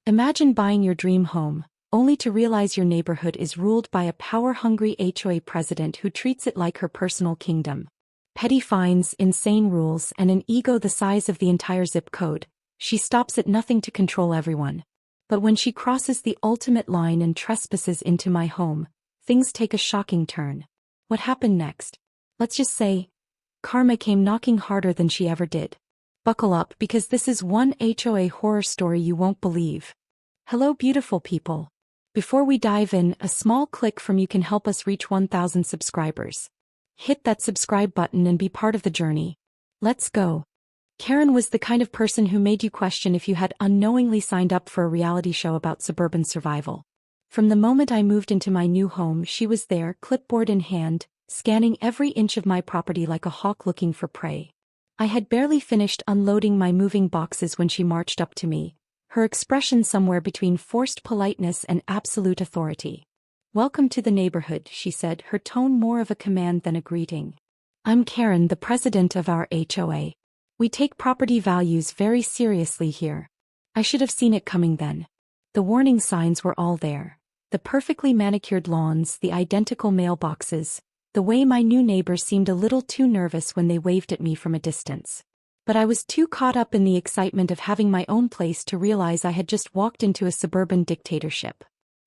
Imagine buying your dream home, only to realize your neighborhood is ruled by a power-hungry HOA president who treats it like her personal kingdom. Petty fines, insane rules, and an ego the size of the entire zip code. She stops at nothing to control everyone. But when she crosses the ultimate line and trespasses into my home, things take a shocking turn. What happened next? Let's just say, karma came knocking harder than she ever did. Buckle up because this is one HOA horror story you won't believe. Hello beautiful people. Before we dive in, a small click from you can help us reach 1,000 subscribers. Hit that subscribe button and be part of the journey. Let's go. Karen was the kind of person who made you question if you had unknowingly signed up for a reality show about suburban survival. From the moment I moved into my new home, she was there, clipboard in hand, scanning every inch of my property like a hawk looking for prey. I had barely finished unloading my moving boxes when she marched up to me, her expression somewhere between forced politeness and absolute authority. "Welcome to the neighborhood," she said, her tone more of a command than a greeting. "I'm Karen, the president of our HOA. We take property values very seriously here." I should have seen it coming then. The warning signs were all there. The perfectly manicured lawns, the identical mailboxes, the way my new neighbors seemed a little too nervous when they waved at me from a distance. But I was too caught up in the excitement of having my own place to realize I had just walked into a suburban dictatorship.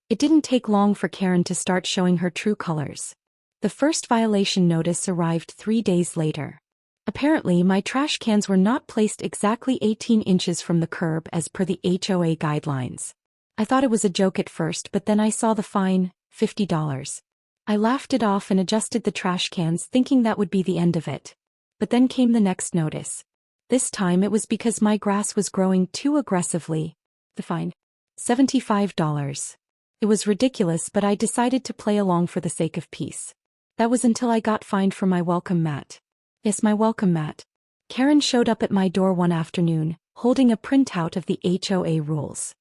It didn't take long for Karen to start showing her true colors. The first violation notice arrived 3 days later. Apparently, my trash cans were not placed exactly 18 inches from the curb as per the HOA guidelines. I thought it was a joke at first, but then I saw the fine, $50. I laughed it off and adjusted the trash cans, thinking that would be the end of it. But then came the next notice. This time it was because my grass was growing too aggressively. The fine, $75. It was ridiculous, but I decided to play along for the sake of peace. That was until I got fined for my welcome mat. Yes, my welcome mat. Karen showed up at my door one afternoon, holding a printout of the HOA rules.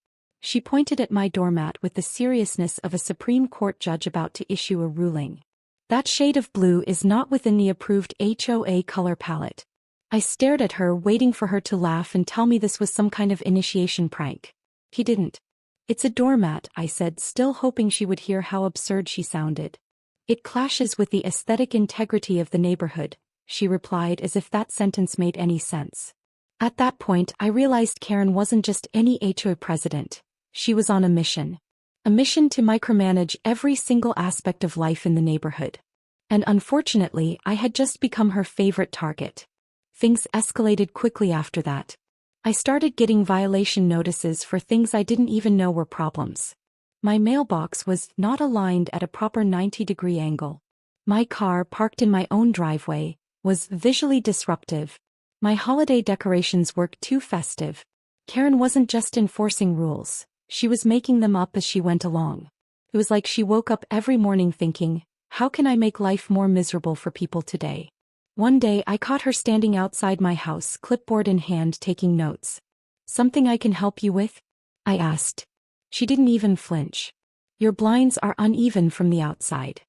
She pointed at my doormat with the seriousness of a Supreme Court judge about to issue a ruling. "That shade of blue is not within the approved HOA color palette." I stared at her, waiting for her to laugh and tell me this was some kind of initiation prank. He didn't. "It's a doormat," I said, still hoping she would hear how absurd she sounded. "It clashes with the aesthetic integrity of the neighborhood," she replied, as if that sentence made any sense. At that point, I realized Karen wasn't just any HOA president. She was on a mission. A mission to micromanage every single aspect of life in the neighborhood. And unfortunately, I had just become her favorite target. Things escalated quickly after that. I started getting violation notices for things I didn't even know were problems. My mailbox was not aligned at a proper 90-degree angle. My car, parked in my own driveway, was visually disruptive. My holiday decorations were too festive. Karen wasn't just enforcing rules. She was making them up as she went along. It was like she woke up every morning thinking, "How can I make life more miserable for people today?" One day I caught her standing outside my house, clipboard in hand, taking notes. "Something I can help you with?" I asked. She didn't even flinch. "Your blinds are uneven from the outside.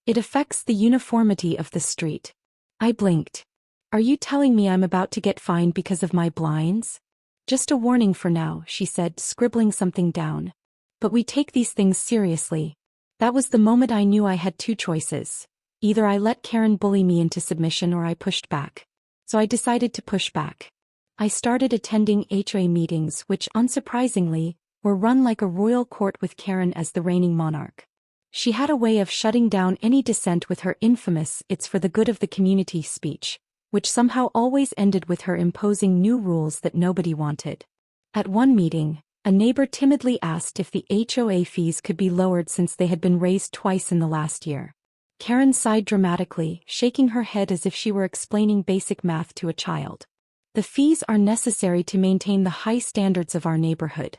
It affects the uniformity of the street." I blinked. "Are you telling me I'm about to get fined because of my blinds?" "Just a warning for now," she said, scribbling something down. "But we take these things seriously." That was the moment I knew I had two choices. Either I let Karen bully me into submission or I pushed back. So I decided to push back. I started attending HOA meetings, which, unsurprisingly, were run like a royal court with Karen as the reigning monarch. She had a way of shutting down any dissent with her infamous "it's for the good of the community" speech, which somehow always ended with her imposing new rules that nobody wanted. At one meeting, a neighbor timidly asked if the HOA fees could be lowered since they had been raised twice in the last year. Karen sighed dramatically, shaking her head as if she were explaining basic math to a child. "The fees are necessary to maintain the high standards of our neighborhood.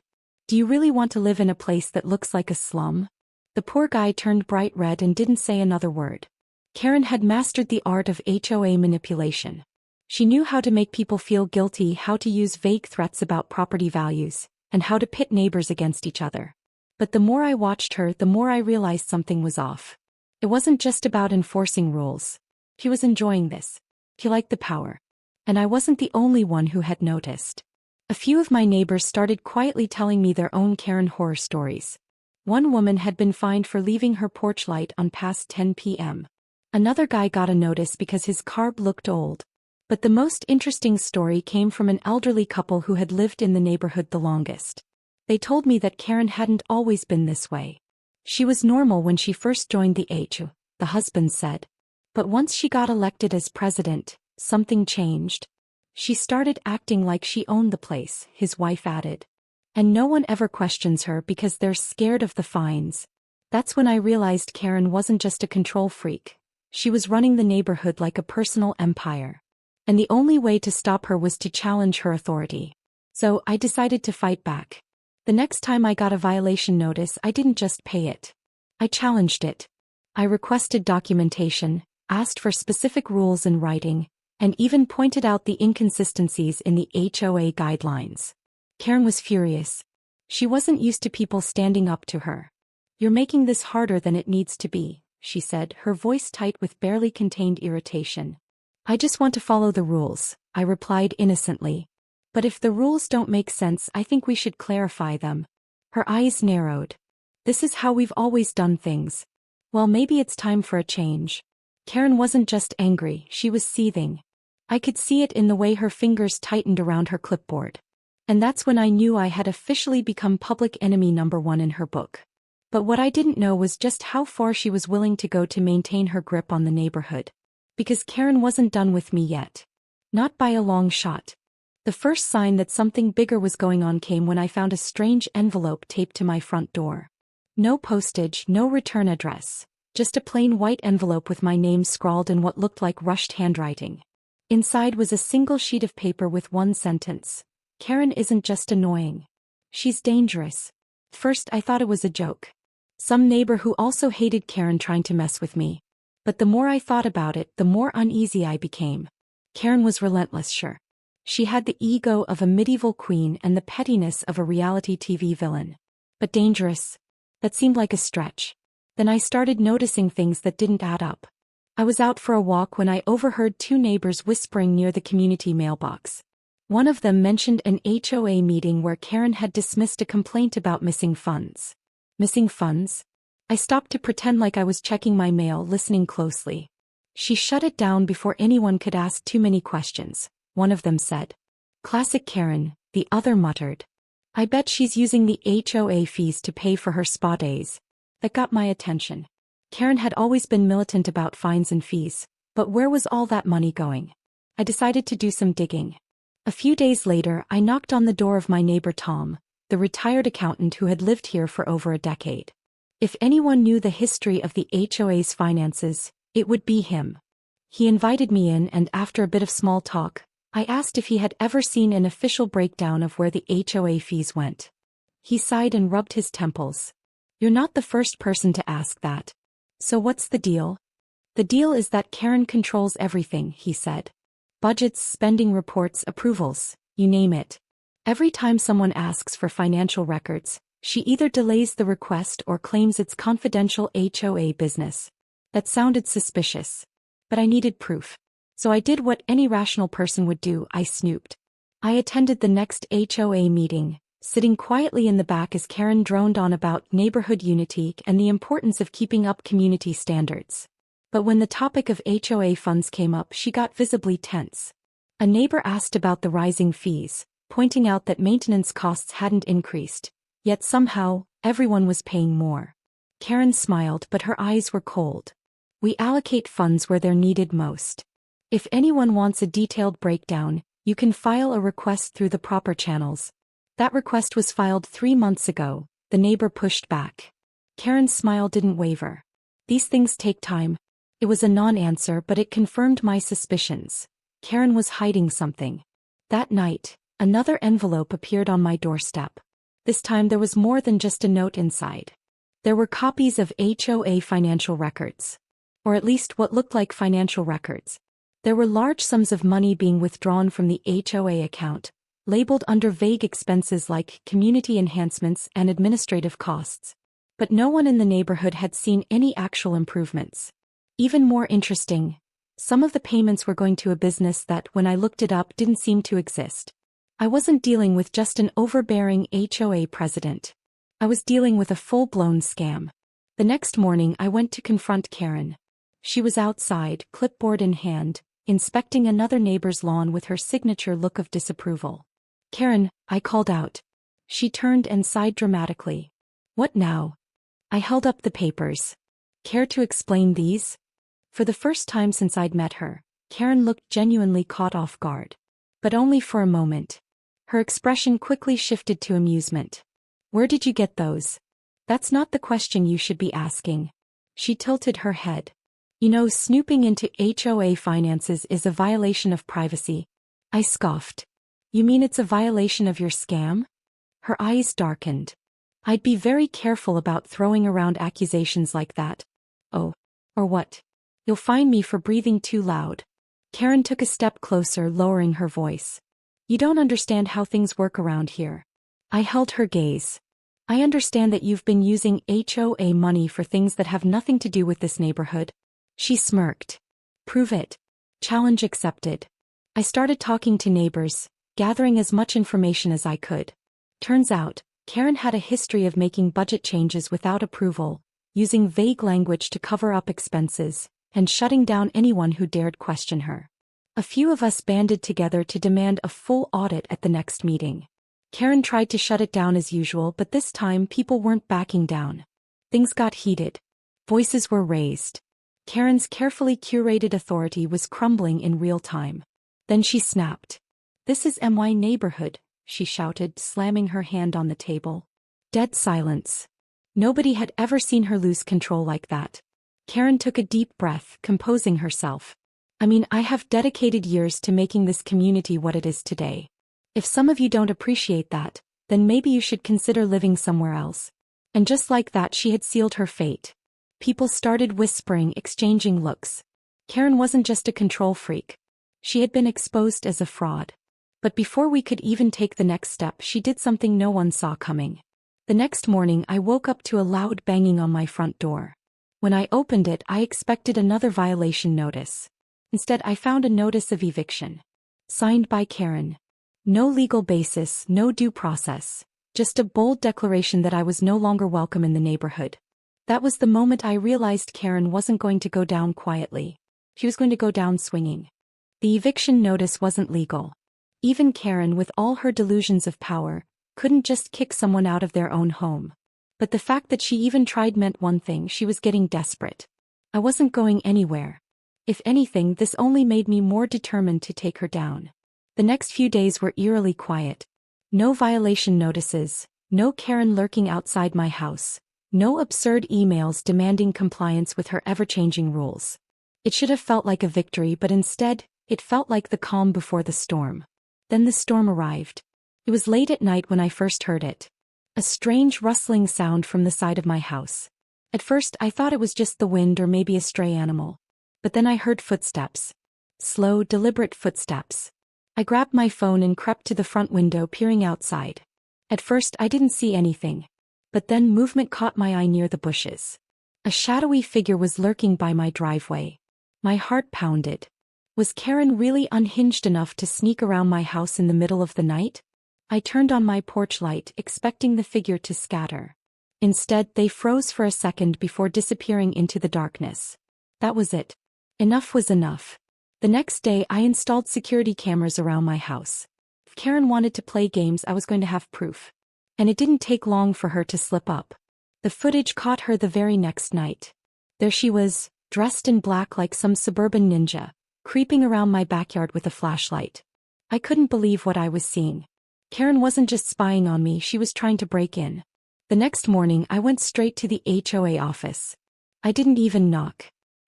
Do you really want to live in a place that looks like a slum?" The poor guy turned bright red and didn't say another word. Karen had mastered the art of HOA manipulation. She knew how to make people feel guilty, how to use vague threats about property values, and how to pit neighbors against each other. But the more I watched her, the more I realized something was off. It wasn't just about enforcing rules. She was enjoying this. She liked the power. And I wasn't the only one who had noticed. A few of my neighbors started quietly telling me their own Karen horror stories. One woman had been fined for leaving her porch light on past 10 p.m. Another guy got a notice because his car looked old. But the most interesting story came from an elderly couple who had lived in the neighborhood the longest. They told me that Karen hadn't always been this way. She was normal when she first joined the HOA, the husband said. But once she got elected as president, something changed. She started acting like she owned the place, his wife added. And no one ever questions her because they're scared of the fines. That's when I realized Karen wasn't just a control freak. She was running the neighborhood like a personal empire. And the only way to stop her was to challenge her authority. So I decided to fight back. The next time I got a violation notice, I didn't just pay it. I challenged it. I requested documentation, asked for specific rules in writing, and even pointed out the inconsistencies in the HOA guidelines. Karen was furious. She wasn't used to people standing up to her. "You're making this harder than it needs to be," she said, her voice tight with barely contained irritation. "I just want to follow the rules," I replied innocently. "But if the rules don't make sense, I think we should clarify them." Her eyes narrowed. "This is how we've always done things." Well, maybe it's time for a change. Karen wasn't just angry, she was seething. I could see it in the way her fingers tightened around her clipboard. And that's when I knew I had officially become public enemy number one in her book. But what I didn't know was just how far she was willing to go to maintain her grip on the neighborhood. Because Karen wasn't done with me yet. Not by a long shot. The first sign that something bigger was going on came when I found a strange envelope taped to my front door. No postage, no return address. Just a plain white envelope with my name scrawled in what looked like rushed handwriting. Inside was a single sheet of paper with one sentence. "Karen isn't just annoying. She's dangerous." First I thought it was a joke. Some neighbor who also hated Karen trying to mess with me. But the more I thought about it, the more uneasy I became. Karen was relentless, sure. She had the ego of a medieval queen and the pettiness of a reality TV villain. But dangerous? That seemed like a stretch. Then I started noticing things that didn't add up. I was out for a walk when I overheard two neighbors whispering near the community mailbox. One of them mentioned an HOA meeting where Karen had dismissed a complaint about missing funds. Missing funds? I stopped to pretend like I was checking my mail, listening closely. "She shut it down before anyone could ask too many questions," one of them said. "Classic Karen," the other muttered. "I bet she's using the HOA fees to pay for her spa days." That got my attention. Karen had always been militant about fines and fees, but where was all that money going? I decided to do some digging. A few days later, I knocked on the door of my neighbor Tom, the retired accountant who had lived here for over a decade. If anyone knew the history of the HOA's finances, it would be him. He invited me in, and after a bit of small talk, I asked if he had ever seen an official breakdown of where the HOA fees went. He sighed and rubbed his temples. "You're not the first person to ask that. So what's the deal?" "The deal is that Karen controls everything," he said. "Budgets, spending reports, approvals, you name it. Every time someone asks for financial records, she either delays the request or claims it's confidential HOA business." That sounded suspicious. But I needed proof. So I did what any rational person would do, I snooped. I attended the next HOA meeting, sitting quietly in the back as Karen droned on about neighborhood unity and the importance of keeping up community standards. But when the topic of HOA funds came up, she got visibly tense. A neighbor asked about the rising fees, pointing out that maintenance costs hadn't increased, yet somehow, everyone was paying more. Karen smiled, but her eyes were cold. "We allocate funds where they're needed most. If anyone wants a detailed breakdown, you can file a request through the proper channels." That request was filed 3 months ago, the neighbor pushed back. Karen's smile didn't waver. "These things take time." It was a non-answer, but it confirmed my suspicions. Karen was hiding something. That night, another envelope appeared on my doorstep. This time there was more than just a note inside. There were copies of HOA financial records. Or at least what looked like financial records. There were large sums of money being withdrawn from the HOA account, labeled under vague expenses like community enhancements and administrative costs. But no one in the neighborhood had seen any actual improvements. Even more interesting, some of the payments were going to a business that, when I looked it up, didn't seem to exist. I wasn't dealing with just an overbearing HOA president. I was dealing with a full-blown scam. The next morning I went to confront Karen. She was outside, clipboard in hand, inspecting another neighbor's lawn with her signature look of disapproval. "Karen," I called out. She turned and sighed dramatically. "What now?" I held up the papers. "Care to explain these?" For the first time since I'd met her, Karen looked genuinely caught off guard. But only for a moment. Her expression quickly shifted to amusement. "Where did you get those?" "That's not the question you should be asking." She tilted her head. "You know, snooping into HOA finances is a violation of privacy." I scoffed. "You mean it's a violation of your scam?" Her eyes darkened. "I'd be very careful about throwing around accusations like that." "Oh. Or what?" "You'll fine me for breathing too loud." Karen took a step closer, lowering her voice. "You don't understand how things work around here." I held her gaze. "I understand that you've been using HOA money for things that have nothing to do with this neighborhood." She smirked. "Prove it." Challenge accepted. I started talking to neighbors, gathering as much information as I could. Turns out, Karen had a history of making budget changes without approval, using vague language to cover up expenses, and shutting down anyone who dared question her. A few of us banded together to demand a full audit at the next meeting. Karen tried to shut it down as usual, but this time people weren't backing down. Things got heated. Voices were raised. Karen's carefully curated authority was crumbling in real time. Then she snapped. "This is my neighborhood," she shouted, slamming her hand on the table. Dead silence. Nobody had ever seen her lose control like that. Karen took a deep breath, composing herself. "I mean, I have dedicated years to making this community what it is today. If some of you don't appreciate that, then maybe you should consider living somewhere else." And just like that, she had sealed her fate. People started whispering, exchanging looks. Karen wasn't just a control freak. She had been exposed as a fraud. But before we could even take the next step, she did something no one saw coming. The next morning I woke up to a loud banging on my front door. When I opened it, I expected another violation notice. Instead, I found a notice of eviction. Signed by Karen. No legal basis, no due process. Just a bold declaration that I was no longer welcome in the neighborhood. That was the moment I realized Karen wasn't going to go down quietly. She was going to go down swinging. The eviction notice wasn't legal. Even Karen, with all her delusions of power, couldn't just kick someone out of their own home. But the fact that she even tried meant one thing: she was getting desperate. I wasn't going anywhere. If anything, this only made me more determined to take her down. The next few days were eerily quiet. No violation notices, no Karen lurking outside my house, no absurd emails demanding compliance with her ever-changing rules. It should have felt like a victory, but instead, it felt like the calm before the storm. Then the storm arrived. It was late at night when I first heard it. A strange rustling sound from the side of my house. At first I thought it was just the wind or maybe a stray animal. But then I heard footsteps. Slow, deliberate footsteps. I grabbed my phone and crept to the front window, peering outside. At first I didn't see anything. But then movement caught my eye near the bushes. A shadowy figure was lurking by my driveway. My heart pounded. Was Karen really unhinged enough to sneak around my house in the middle of the night? I turned on my porch light, expecting the figure to scatter. Instead, they froze for a second before disappearing into the darkness. That was it. Enough was enough. The next day, I installed security cameras around my house. If Karen wanted to play games, I was going to have proof. And it didn't take long for her to slip up. The footage caught her the very next night. There she was, dressed in black like some suburban ninja, creeping around my backyard with a flashlight. I couldn't believe what I was seeing. Karen wasn't just spying on me, she was trying to break in. The next morning, I went straight to the HOA office. I didn't even knock.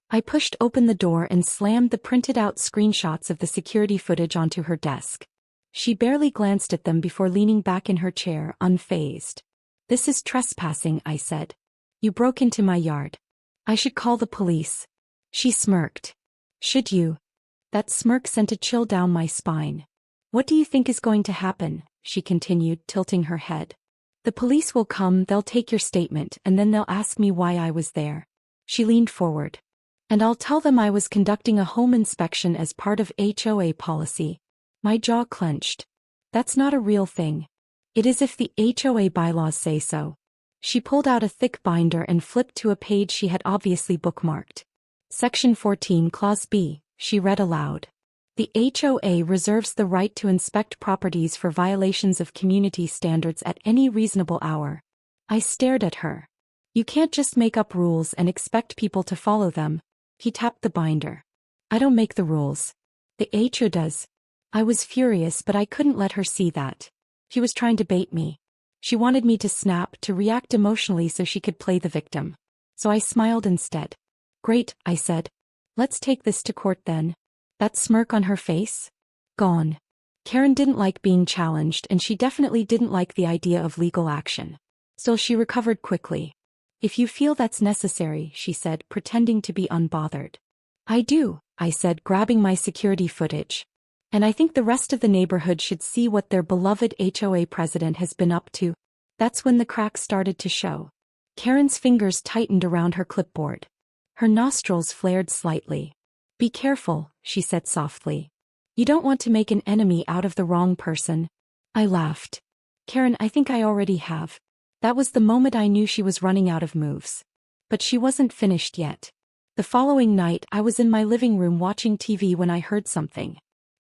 I pushed open the door and slammed the printed-out screenshots of the security footage onto her desk. She barely glanced at them before leaning back in her chair, unfazed. "This is trespassing," I said. "You broke into my yard. I should call the police." She smirked. "Should you?" That smirk sent a chill down my spine. "What do you think is going to happen?" she continued, tilting her head. "The police will come, they'll take your statement, and then they'll ask me why I was there." She leaned forward. "And I'll tell them I was conducting a home inspection as part of HOA policy." My jaw clenched. That's not a real thing. It is if the HOA bylaws say so. She pulled out a thick binder and flipped to a page she had obviously bookmarked. Section 14 Clause B, she read aloud. The HOA reserves the right to inspect properties for violations of community standards at any reasonable hour. I stared at her. You can't just make up rules and expect people to follow them. He tapped the binder. I don't make the rules. The HOA does. I was furious, but I couldn't let her see that. She was trying to bait me. She wanted me to snap, to react emotionally so she could play the victim. So I smiled instead. Great, I said. Let's take this to court then. That smirk on her face? Gone. Karen didn't like being challenged, and she definitely didn't like the idea of legal action. Still, she recovered quickly. If you feel that's necessary, she said, pretending to be unbothered. I do, I said, grabbing my security footage. And I think the rest of the neighborhood should see what their beloved HOA president has been up to. That's when the cracks started to show. Karen's fingers tightened around her clipboard. Her nostrils flared slightly. Be careful, she said softly. You don't want to make an enemy out of the wrong person. I laughed. Karen, I think I already have. That was the moment I knew she was running out of moves. But she wasn't finished yet. The following night, I was in my living room watching TV when I heard something.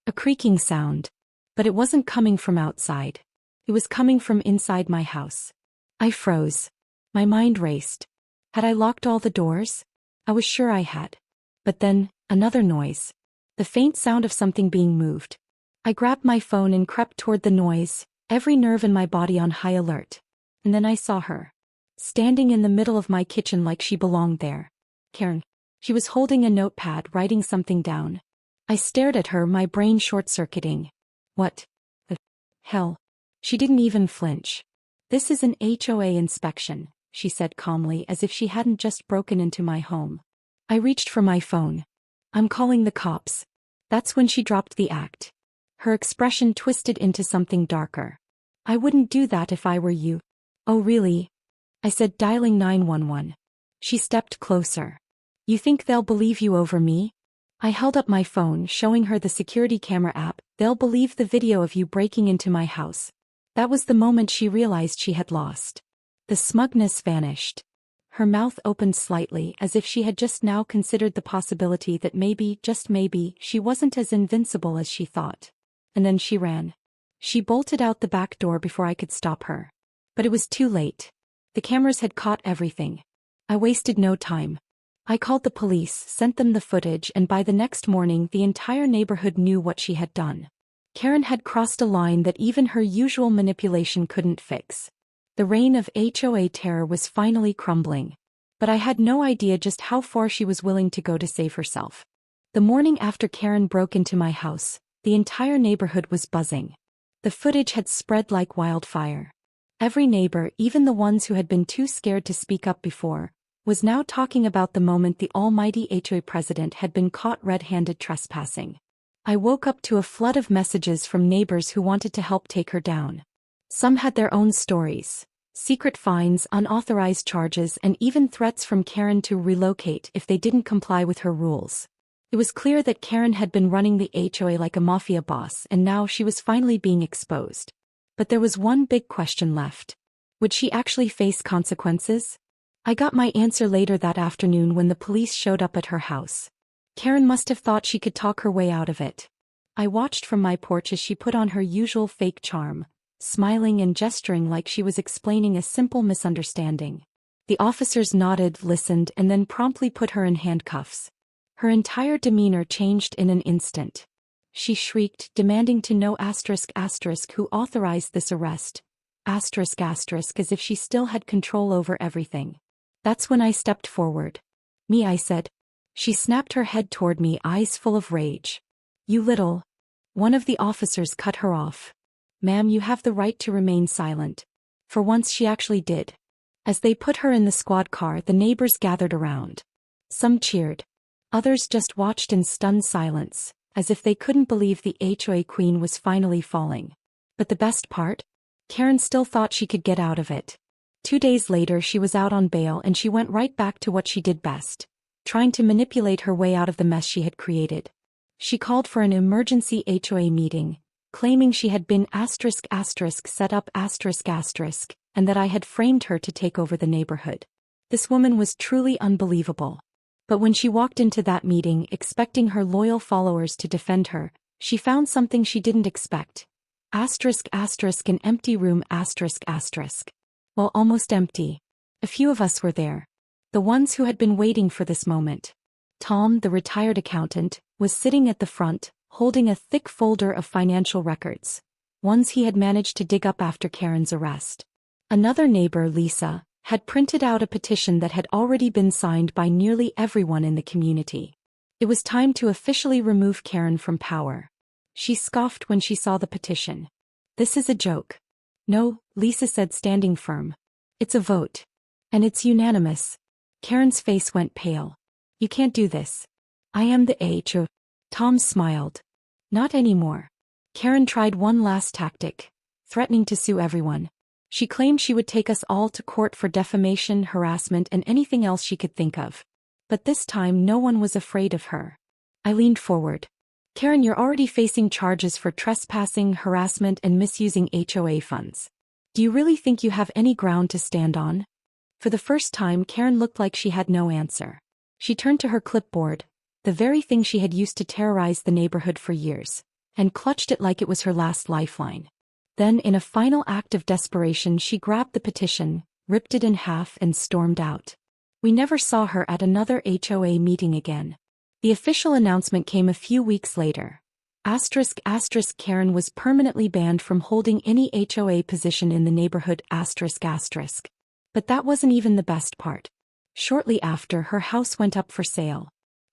A creaking sound. But it wasn't coming from outside. It was coming from inside my house. I froze. My mind raced. Had I locked all the doors? I was sure I had. But then, another noise. The faint sound of something being moved. I grabbed my phone and crept toward the noise, every nerve in my body on high alert. And then I saw her. Standing in the middle of my kitchen like she belonged there. Karen. She was holding a notepad, writing something down. I stared at her, my brain short-circuiting. What the hell? She didn't even flinch. This is an HOA inspection, she said calmly, as if she hadn't just broken into my home. I reached for my phone. I'm calling the cops. That's when she dropped the act. Her expression twisted into something darker. I wouldn't do that if I were you. Oh really? I said, dialing 911. She stepped closer. You think they'll believe you over me? I held up my phone, showing her the security camera app. They'll believe the video of you breaking into my house. That was the moment she realized she had lost. The smugness vanished. Her mouth opened slightly, as if she had just now considered the possibility that maybe, just maybe, she wasn't as invincible as she thought. And then she ran. She bolted out the back door before I could stop her. But it was too late. The cameras had caught everything. I wasted no time. I called the police, sent them the footage, and by the next morning the entire neighborhood knew what she had done. Karen had crossed a line that even her usual manipulation couldn't fix. The reign of HOA terror was finally crumbling. But I had no idea just how far she was willing to go to save herself. The morning after Karen broke into my house, the entire neighborhood was buzzing. The footage had spread like wildfire. Every neighbor, even the ones who had been too scared to speak up before, was now talking about the moment the almighty HOA president had been caught red-handed trespassing. I woke up to a flood of messages from neighbors who wanted to help take her down. Some had their own stories. Secret fines, unauthorized charges, and even threats from Karen to relocate if they didn't comply with her rules. It was clear that Karen had been running the HOA like a mafia boss, and now she was finally being exposed. But there was one big question left. Would she actually face consequences? I got my answer later that afternoon when the police showed up at her house. Karen must have thought she could talk her way out of it. I watched from my porch as she put on her usual fake charm, smiling and gesturing like she was explaining a simple misunderstanding. The officers nodded, listened, and then promptly put her in handcuffs. Her entire demeanor changed in an instant. She shrieked, demanding to know who authorized this arrest, as if she still had control over everything. That's when I stepped forward. Me, I said. She snapped her head toward me, eyes full of rage. You little. One of the officers cut her off. Ma'am, you have the right to remain silent. For once she actually did. As they put her in the squad car, the neighbors gathered around. Some cheered. Others just watched in stunned silence, as if they couldn't believe the HOA queen was finally falling. But the best part? Karen still thought she could get out of it. 2 days later she was out on bail and she went right back to what she did best, trying to manipulate her way out of the mess she had created. She called for an emergency HOA meeting, claiming she had been set up and that I had framed her to take over the neighborhood. This woman was truly unbelievable. But when she walked into that meeting expecting her loyal followers to defend her, she found something she didn't expect. An empty room Well, almost empty. A few of us were there. The ones who had been waiting for this moment. Tom, the retired accountant, was sitting at the front, holding a thick folder of financial records. Ones he had managed to dig up after Karen's arrest. Another neighbor, Lisa, had printed out a petition that had already been signed by nearly everyone in the community. It was time to officially remove Karen from power. She scoffed when she saw the petition. "This is a joke." "No," Lisa said, standing firm. "It's a vote. And it's unanimous." Karen's face went pale. "You can't do this. I am the HOA." Tom smiled. "Not anymore." Karen tried one last tactic, threatening to sue everyone. She claimed she would take us all to court for defamation, harassment, and anything else she could think of. But this time no one was afraid of her. I leaned forward. "Karen, you're already facing charges for trespassing, harassment, and misusing HOA funds. Do you really think you have any ground to stand on?" For the first time, Karen looked like she had no answer. She turned to her clipboard, the very thing she had used to terrorize the neighborhood for years, and clutched it like it was her last lifeline. Then, in a final act of desperation, she grabbed the petition, ripped it in half, and stormed out. We never saw her at another HOA meeting again. The official announcement came a few weeks later. Karen was permanently banned from holding any HOA position in the neighborhood. But that wasn't even the best part. Shortly after, her house went up for sale.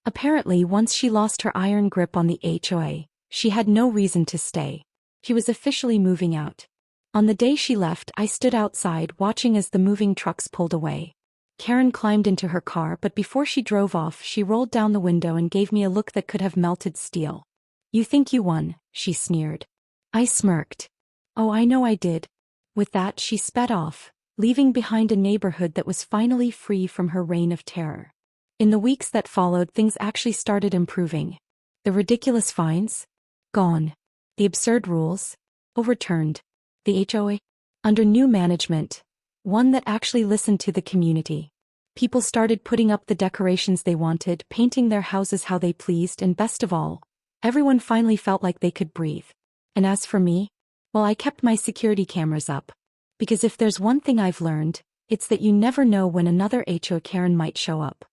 Apparently, once she lost her iron grip on the HOA, she had no reason to stay. She was officially moving out. On the day she left, I stood outside watching as the moving trucks pulled away. Karen climbed into her car, but before she drove off, she rolled down the window and gave me a look that could have melted steel. "You think you won," she sneered. I smirked. "Oh, I know I did." With that, she sped off, leaving behind a neighborhood that was finally free from her reign of terror. In the weeks that followed, things actually started improving. The ridiculous fines? Gone. The absurd rules? Overturned. The HOA? Under new management. One that actually listened to the community. People started putting up the decorations they wanted, painting their houses how they pleased, and best of all, everyone finally felt like they could breathe. And as for me, well, I kept my security cameras up. Because if there's one thing I've learned, it's that you never know when another HOA Karen might show up.